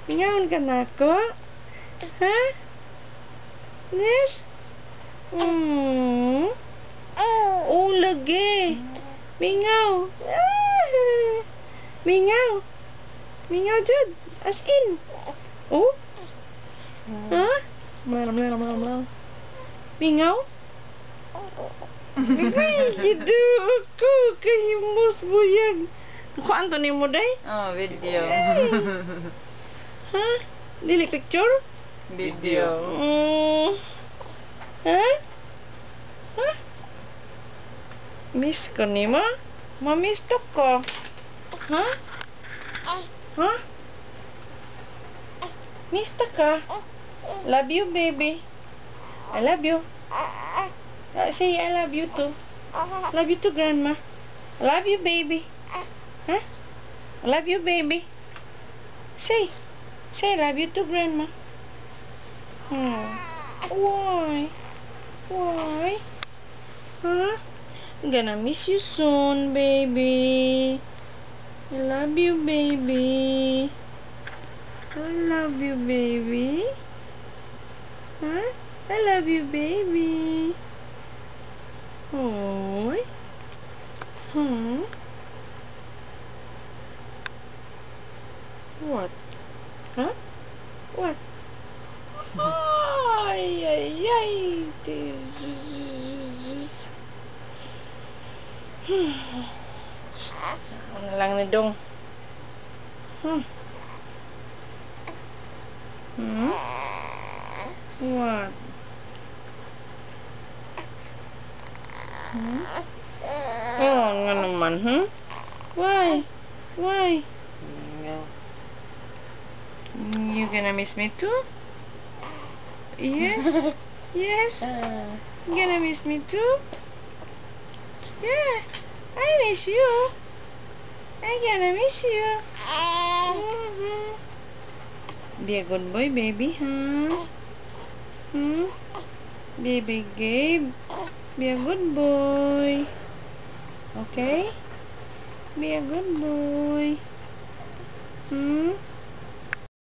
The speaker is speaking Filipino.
Mingaon ka na ako? Ha? Yes? Oh, lagi. Mingaw. Mingaw. Mingaw, Jud. As in. Oh? Ha? Mlaw. Mingaw? Ay, gido ako. Kahimos buyag. Kuhaan to ni mo, day? Oh, video. Ha? Dili picture? Video. Ha? Ha? Miss ko ni mo? Mamiss to ko. Ha? Ha? Miss to ka? Love you, baby. I love you. Say I love you too. Love you too, grandma. I love you, baby. Huh? I love you, baby. Say I love you too, grandma. Why? Why? Huh? I'm gonna miss you soon, baby. I love you, baby. I love you, baby. Huh? I love you, baby. Oh. What? Huh? What? Ay, ay, ay. Ano lang ni Dong? What? Oh, nga naman, Why? Why? You gonna miss me too? Yes? Yes? You gonna miss me too? Yeah, I miss you. I gonna miss you. Be a good boy, baby, huh? Baby Gabe, be a good boy. Okay? Be a good boy.